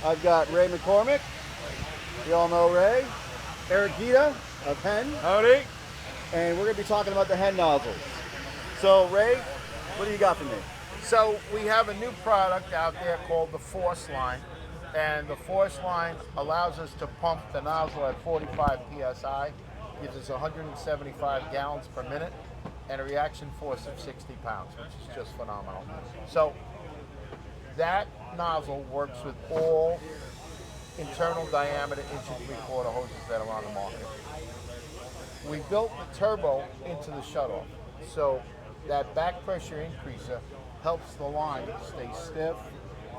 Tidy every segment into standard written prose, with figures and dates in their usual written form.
I've got Ray McCormack. You all know Ray. Eric Gita of HEN. Howdy. And we're going to be talking about the HEN Nozzles. So Ray, what do you got for me? So we have a new product out there called the Force Line. And the Force Line allows us to pump the nozzle at 45 PSI, gives us 175 gallons per minute, and a reaction force of 60 pounds, which is just phenomenal. So that nozzle works with all internal diameter inch and 3/4 hoses that are on the market. We built the turbo into the shutoff, so that back pressure increaser helps the line stay stiff,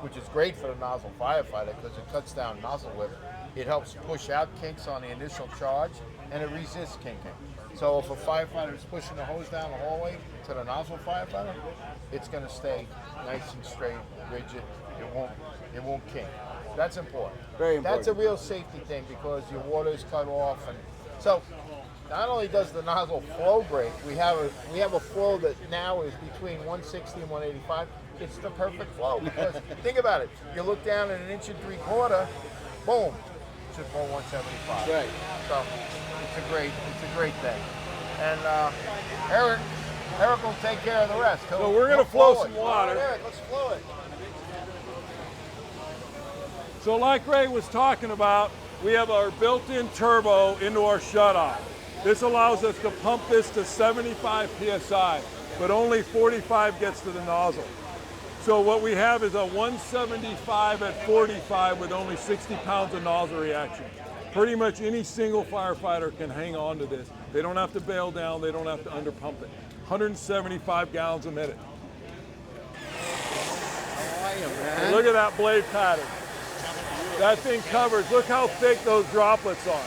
which is great for the nozzle firefighter because it cuts down nozzle whip. It helps push out kinks on the initial charge, and it resists kinking. So if a firefighter is pushing the hose down the hallway to the nozzle firefighter, it's going to stay nice and straight, rigid. It won't kink. That's important. Very important. That's a real safety thing because your water is cut off, and so not only does the nozzle flow great, we have a flow that now is between 160 and 185. It's the perfect flow because think about it. You look down at 1 3/4 inch, boom, it should flow 175. Right. So it's a great thing. And Eric will take care of the rest. So we're going to flow some All water. right, Eric, let's flow it. So like Ray was talking about, we have our built-in turbo into our shutoff. This allows us to pump this to 75 PSI, but only 45 gets to the nozzle. So what we have is a 175 at 45 with only 60 pounds of nozzle reaction. Pretty much any single firefighter can hang on to this. They don't have to bail down, they don't have to underpump it. 175 gallons a minute. Man. Look at that blade pattern. That thing covers, look how thick those droplets are.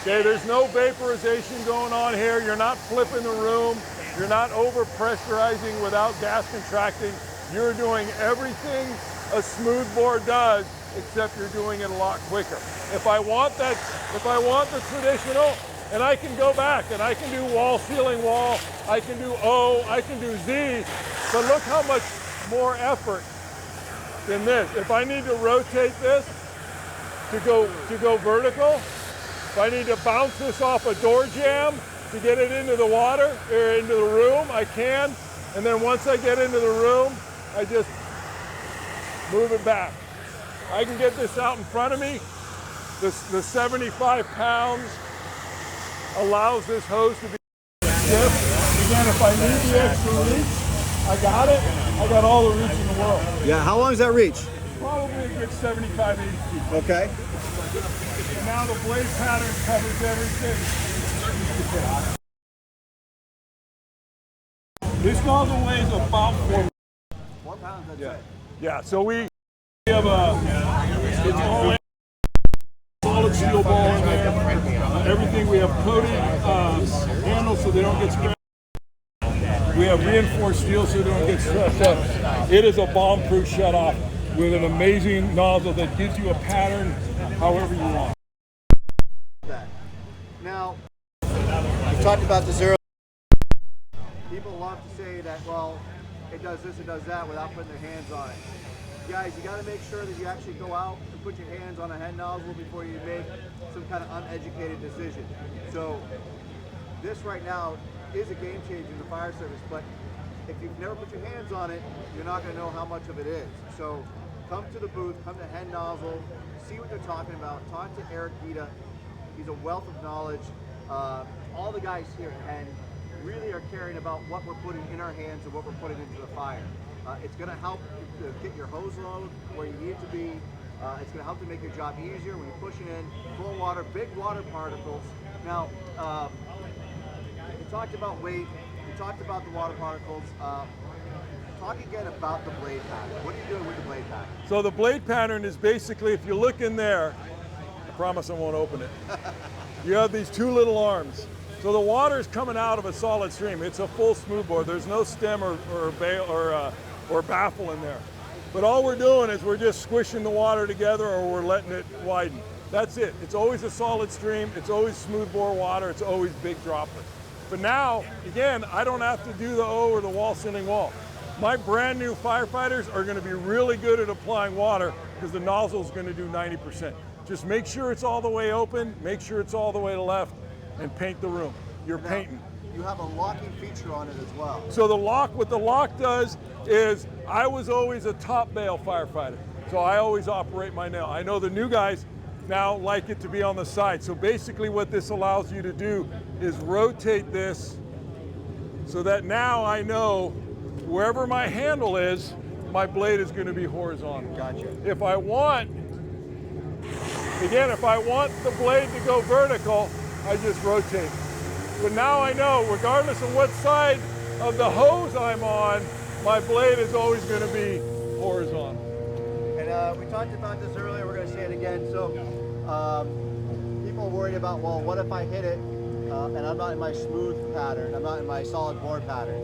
Okay, there's no vaporization going on here. You're not flipping the room. You're not over pressurizing without gas contracting. You're doing everything a smoothbore does, except you're doing it a lot quicker. If I want the traditional, and I can go back and I can do wall, ceiling, wall, I can do O, I can do Z, but look how much more effort than this. If I need to rotate this to go vertical, if I need to bounce this off a door jamb to get it into the water or into the room, I can. And then once I get into the room, I just move it back. I can get this out in front of me. The 75 pounds allows this hose to be stiff. Again, if I need the extra reach, I got it. I got all the reach in the world. Yeah, how long does that reach? Probably a good 75, 80 feet. Okay. And now the blade pattern covers everything. This nozzle weighs about 4 pounds, that's Yeah. it. Yeah, so we have it's all solid steel ball in there. Everything we have coated handles so they don't get scratched. We have reinforced steel so they don't get stretched up. It is a bomb-proof shutoff with an amazing nozzle that gives you a pattern however you want. Now, we talked about the zero. People love to say that, well, it does this, it does that without putting their hands on it. Guys, you got to make sure that you actually go out and put your hands on a HEN nozzle before you make some kind of uneducated decision. So this right now is a game changer in the fire service, but if you've never put your hands on it, you're not going to know how much of it is. So come to the booth, come to HEN Nozzle, see what they're talking about, talk to Eric Gita. He's a wealth of knowledge. All the guys here at HEN really are caring about what we're putting in our hands and what we're putting into the fire. It's going to help to get your hose load where you need it to be. It's going to help to make your job easier when you're pushing in full water, big water particles. Now, we talked about weight, we talked about the water particles. Talk again about the blade pattern. What are you doing with the blade pattern? So the blade pattern is basically, if you look in there, I promise I won't open it. You have these two little arms. So the water is coming out of a solid stream. It's a full smoothbore. There's no stem or baffle in there. But all we're doing is we're just squishing the water together or we're letting it widen. That's it. It's always a solid stream. It's always smoothbore water. It's always big droplets. But now, again, I don't have to do the O or the wall ceiling wall. My brand new firefighters are going to be really good at applying water because the nozzle is going to do 90%. Just make sure it's all the way open, make sure it's all the way to left, and paint the room. You're painting. You have a locking feature on it as well. So the lock, what the lock does is, I was always a top bail firefighter, so I always operate my nail. I know the new guys now like it to be on the side. So basically what this allows you to do is rotate this so that now I know wherever my handle is, my blade is going to be horizontal. Gotcha. If I want, again, if I want the blade to go vertical, I just rotate. But now I know, regardless of what side of the hose I'm on, my blade is always going to be horizontal. And we talked about this earlier, we're going to say it again. So people are worried about, well, what if I hit it and I'm not in my smooth pattern, I'm not in my solid bore pattern.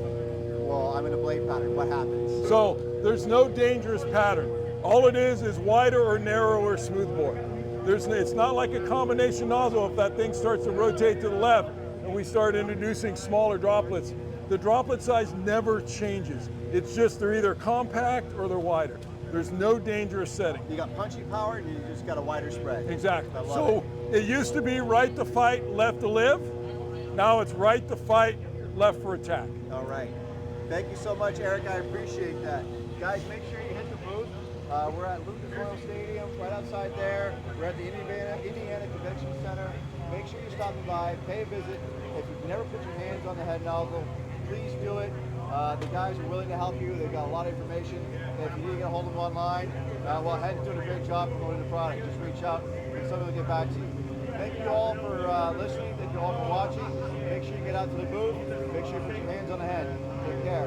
Well, I'm in a blade pattern, what happens? So there's no dangerous pattern. All it is wider or narrower smooth bore. It's not like a combination nozzle. If that thing starts to rotate to the left and we start introducing smaller droplets, the droplet size never changes. It's just they're either compact or they're wider. There's no dangerous setting. You got punchy power and you just got a wider spread. Exactly. So it used to be right to fight, left to live. Now it's right to fight, left for attack. All right. Thank you so much, Eric. I appreciate that. Guys, make sure you hit the booth. We're at Lucas Oil Stadium, right outside there. We're at the Indiana Convention Center. Make sure you're stopping by, pay a visit. If you've never put your hands on the HEN nozzle, please do it. The guys are willing to help you. They've got a lot of information. If you need to get a hold of them online, well, HEN's doing a great job promoting the product. Just reach out and somebody will get back to you. Thank you all for listening. Thank you all for watching. Make sure you get out to the booth. Make sure you put your hands on the HEN. Take care.